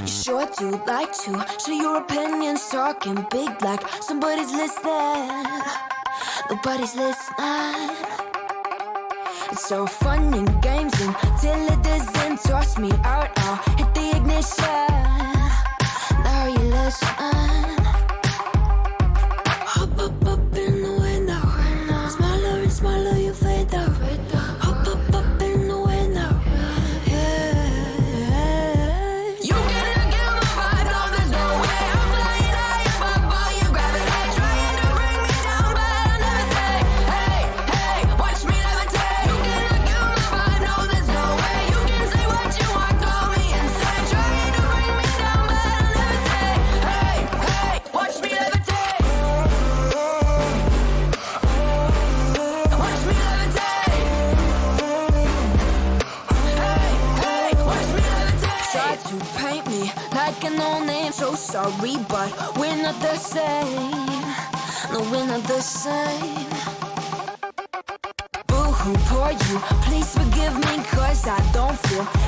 You sure do like to share your opinions, talking big like somebody's listening. Nobody's listening. It's so fun and games until it doesn't. Toss me out, I'll hit the ignition. Now you listen. Hop up in the window. Smaller and smaller you fade out. Hop up in the window. unknown name. So sorry, but we're not the same. No, we're not the same. Boo-hoo, poor you, please forgive me, cause I don't feel